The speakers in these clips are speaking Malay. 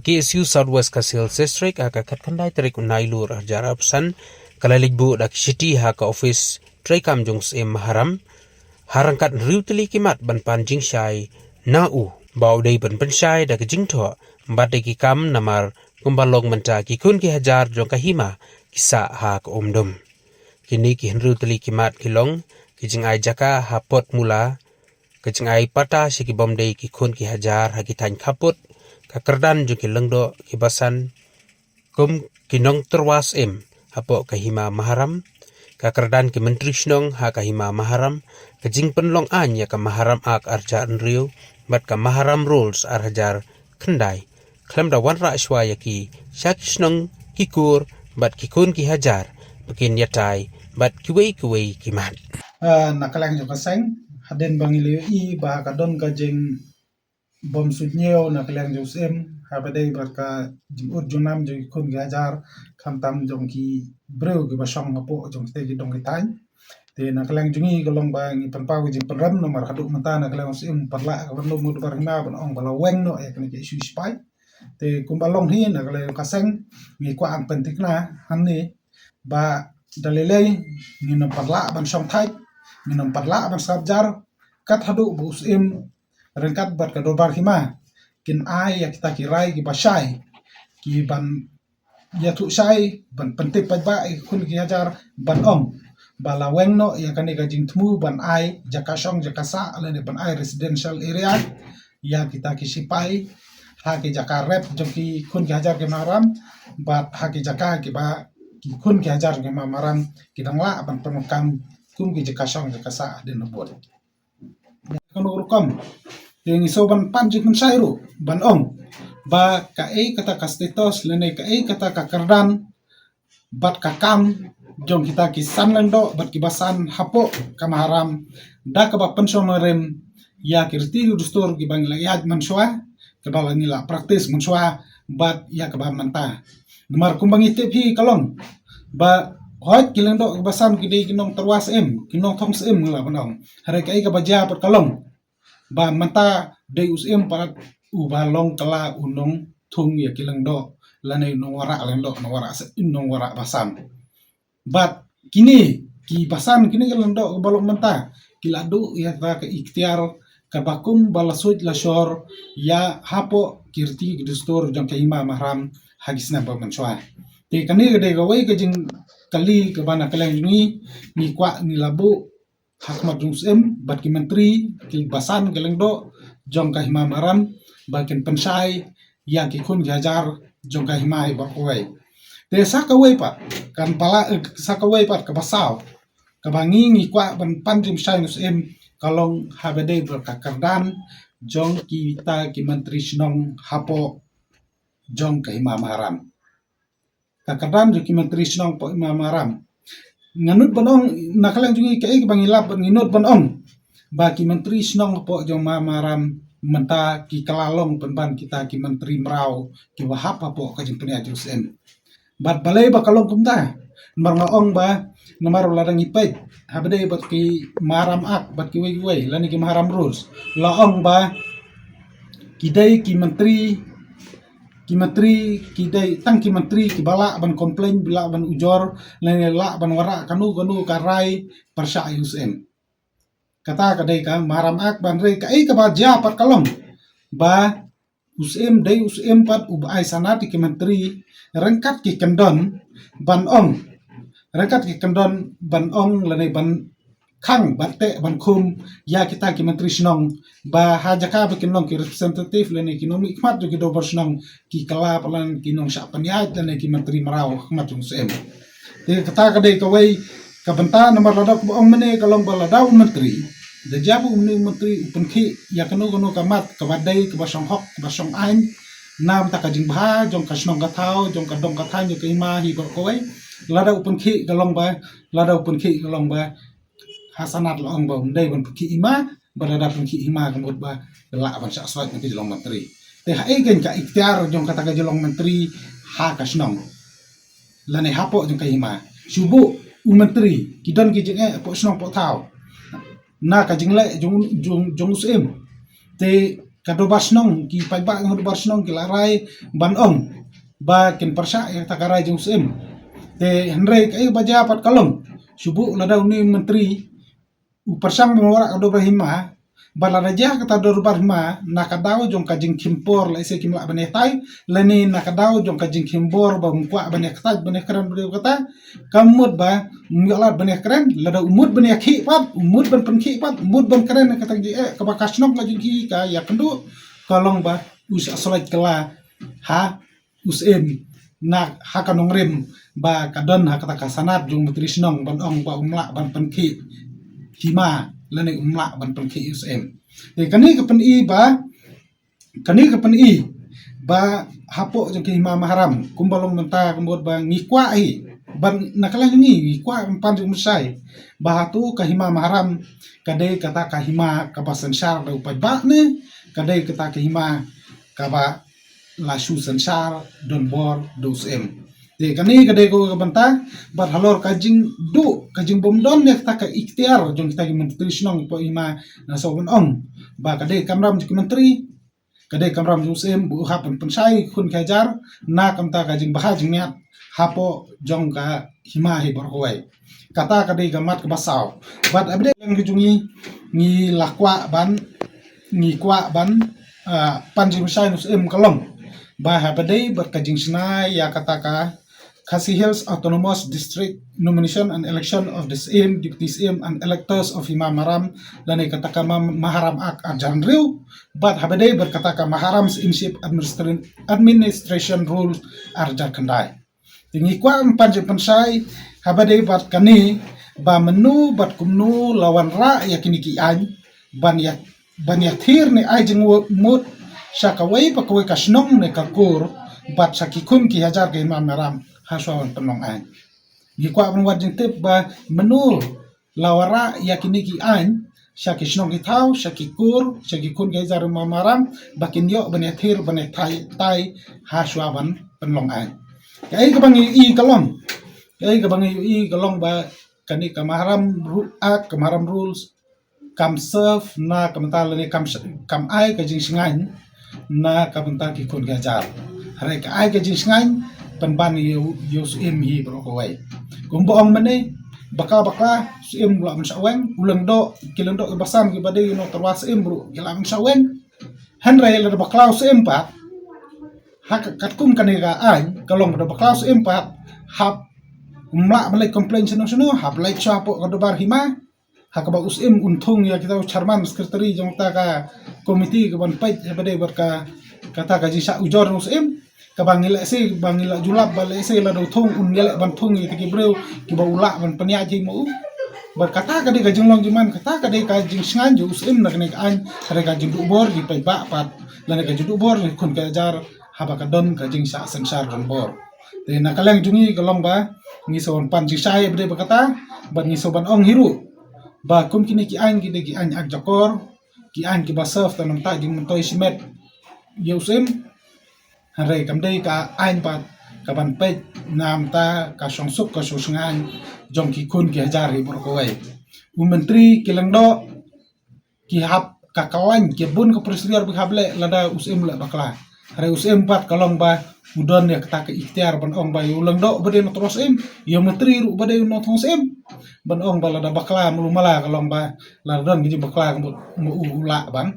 KSU Southwest Kasil District kakat kandai terik unailur jarap san kalaligbu dak city ka office trekam jongs maharam harangkat riuteli kimat ban panjing syai nau bau dei ban pensyai dak jingtho mbate ki kam namar kumbalong menta ki kun ki hajar jong kahima kisa ha ka omdom kini ki riuteli kimat kilong ki jingai jaka hapot mula ke jingai pata si ki bomdei ki kun ki hajar ha ki tan kaput kakerdan jong ki lengdo ki basan kum kinong terwas hapo kahima maharam kakerdan ki menteri snong ha kahima maharam kejing penlong an ya ka maharam ak arja nriu bat ka maharam rules arhajar kendai klem da wan ra shwa ya ki shak snong kikur bat ki kun ki hajar bikin yatai bat kiwei ki mat nakalang jo kaseng haden bangilio i bah kadon ka jeng bom sudnyeo nakalang jo sem habade barka jimut junam jo kun gajar khamtam jong ki breu ki basong ngapo jong te ki dong ki tan te nakalang jungi golong bang i panpau jing panram nomor haduk mata nakalang sem parla ka bandung mud barna ban ong bala weng no e kan ki isu spai te kumbalong hi nakalang kaseng ngi kwa ang pentikna hanni ba dalilei ngi parla ban song thai minum parla ban sabjar kat hadu bus rengkat bat ka dobar hima kin ai ya kita kirai ki basai ki ban ya tu sai ban pentip ba kun ki hajar ban om bala weng no ya kan ka jing tmu ban ai jakasong jakasa ale ban ai residential area ya kita ki sipai ha ki jakarep jong ki kun ki hajar ki maram bat ha ki jaka ki ba ki kun ki hajar ki maram ki dangla ban penukam kum ki jakasong jakasa den nobot kono urkom yung isoban panjik man sayro ban ong ba kae kata kastitos lene kae kata kakardan bat kakam jong kita kisan lendo bat kibasan hapo kamaharam da ka ba pensionerem ya kirti dustur ki bang la yad manswa ka ba nila praktis manswa bat ya ka ba manta nomor kumbang itip hi kalong ba hot kilendo basan kidi kinong terwas kinong thongs la banong hare kai ka baja pat kalong ba manta de usem parat ubalong kala unong thung ya kilendo lanai nongwara lendo nongwara nongwara basan bat kini ki basan kini kilendo balong manta kiladu ya ta ke ikhtiar kabakum balasut lasor ya hapo kirti gidustor jang kaima mahram hagisna ba manswa te kani gede gawai ke jing kali ke bana kaleng ni kwa ni labu hakmat jungsem bat ki menteri ki basan keleng do jong ka hima maram bakin pensai ya ki kun gajar jong ka hima ba koi te sakawai pa kan pala sakawai pa ka basau ka bangi ni kwa ban panjim sai nusem kalong habede berkakardan jong kita ki menteri snong hapo jong ka hima maram kakadam jo ki menteri snong po hima maram nganut banong nakalang jungi kai bangilap nginut banong ba ki menteri snong po jong maram menta ki kalalong penban kita ki menteri merau ki wahap po ka jing penia jusem bat balai ba kalong kumta marngaong ba namar ladang ipait habde bat ki maram ak bat ki wei lani ki maram rules laong ba kidai ki menteri kidai tang ki menteri ki bala ban komplain bila ban ujor lani la ban wara kanu karai persya usm kata kadai ka maram ak ban rei kai ka ba ja pat kalong ba usm dai usm pat ubai sanati ki menteri rengkat ki kendon ban ong rengkat ki kendon ban ong lani ban kang bate ban kum ya kita ki menteri snong ba hajaka bikin nong ki representative lene ki nomi khmat jo ki do snong ki kala palan ki nong sya paniat lene ki menteri marau khmat jung sem te kata kadai ka wei ka benta nomor ladaw ko ong mene kalong baladaw menteri da jabu ni menteri upen ki ya kanu kamat ka badai ka basong hok ka basong ain nam ta ka jing bha jong ka snong ka thau jong ka dong ka than jo ki ma hi bor ko wei ladaw upen ki kalong ba hasanat laong ba undai ban ki ima balada pun ki ima kemut ba la ban sa swat ki jolong menteri te hai gen ka ikhtiar jong kata ka jolong menteri ha ka snong lane hapo jong ka ima subu menteri kidon ki jeng po snong po thau na ka jingle jong usem te kado basnong ki paiba ng basnong ki laray banong ba kin parsa yang takaray jung sim te henry kay baja pat kalong subu ladaw ni menteri uparsang mawara kado bahima balaraja kata dorbar ma nakadaw jong kajing kimpor la ise kimla banetai lani nakadaw jong kajing kimpor ba mukwa banektat banekran beliau kata kamut ba mulat banekran lada umut banekhi pat umut ban penki pat umut ban keren kata ji ka bakasnok kajing ki ka ya kendu kolong ba us asolat kala ha usem nak hakanong rim ba kadon hakata kasanat jong mutrisnong ban ong ba umla ban penki hima lani umla ban penki usm kani kapan i ba hapo jeng hima maharam kumbalong menta kumbot ba ngikwa i ban nakalang ngikwa pan jeng musai ba hatu kahima maharam kadai kata kahima kabasan syar da upai ba ne kadai kata kahima kaba lasu sensar don bor dosem kani kadai ko banta bar halor kajing bomdon ne kata ka ikhtiar jong kita menteri snong po ima na soban ong ba kadai kamram jik menteri kadai kamram dosem bu hapen pensai kun kajar na kamta kajing bahajing niat hapo jong ka hima hi bor hoai kata kadai gamat ke basau bat abde yang kejungi ni lakwa ban ni kwa ban panjim sai nus kalong ba habadai berkajing senai ya kata ka Khasi Hills Autonomous District Nomination and Election of the same Deputy CM and Electors of Imam Maharam lanai kataka Maharam Ak Arjan Riu but habadai berkataka Maharam's Inship Administration Rules Arjar Kendai tinggi kwa panjang pensai habadai bat kani ba menu bat kumnu lawan ra yakini ki an ban ya thir ne ai jeng mut sakawai pakawai kasnong ne kakur bat sakikun ki hajar ke Imam Maharam haswawan penong an gikwa penwat jeng tip ba menu lawara yakini ki an syakisnong kitau syakikur syakikun ke hajar Imam Maharam bakin yo benetir benetai tai haswawan penong an kai kabangi i kalong ba kani kamaharam rules kam serve na kamental ni kam ai ka jing singan na kamental ki kun gajar hare ka ai ka jing singan penban yu im hi bro ko wai kumboong mane baka su im la man saweng ulang do kileng do basan ki bade no terwas im bro gila man saweng henry la baklau su im pa hak katkum kanega ai kalong pada baklau su im pa hap umla malai komplain seno hap lai chapo kadobar hima hakaba usim untung ya kita chairman sekretari jong ta ka komiti ke ban pait bade berka kata ka jisa ujor usim ka bangila se bangila julap bale se la do thong un yele ban thong yi ki breu ki ba ula ban panya ji mu berkata ka de ka jinglong jiman kata ka de ka jing sngan ju usim na kene an kare ka jing bor di pai ba pat la ka ju bor kun ka jar haba ka don ka jing sa sensar don bor de na kaleng jungi kalong ba ngi son pan ji sai bade berkata ban ngi soban ong hiru ba kum kini ki an ak jakor ki an ki ba serve tanam ta jing toy simet yusim hare kamdei ka an pat ka ban pe nam ta ka songsuk ka susungan jong ki kun ki hajar hi bor ko wai menteri kilangdo ki hap ka kawan ki bun ka presliar bi hable lada usim la bakla hare usim pat kalong ba udon ya kata ke ikhtiar ban ong ba ulang do bade no terus im yo menteri ru bade no thong im ban ong ba lada bakla mulumala kalong ba la don gi bakla mu ula ban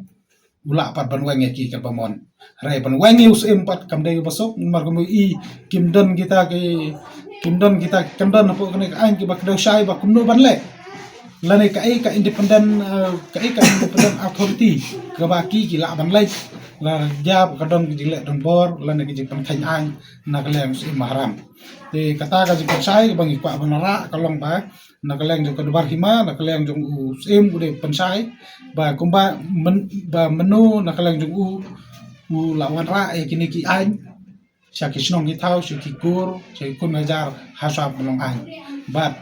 ula pat ban weng ki ka pamon hare ban weng usim pat kamdei basok mar ko i kimdon kita po kene ka an ki bakdo shai ba kumno ban le lane ka independent authority ka ba ki la ban le la jab kadon ki jile don bor lane ki jipan khain an na kaleng si maharam te kata ka jipan sai bang ikwa banara kalong ba na kaleng jo kadbar hima na kaleng jong u sim ude pensai ba kumba menu na kaleng jong u lawan ra kini ki an syakisnong ki thau syukur syukun ngajar hasab belong an bat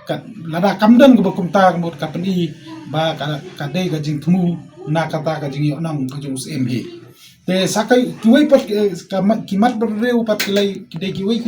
kat lada kamdan ko kumta ko kapani ba ka dei ka jing thumu na kata ka jing yo nang ka jong sim hi te sakai tuwai pat kimat berreu pat kilai kidai kiwai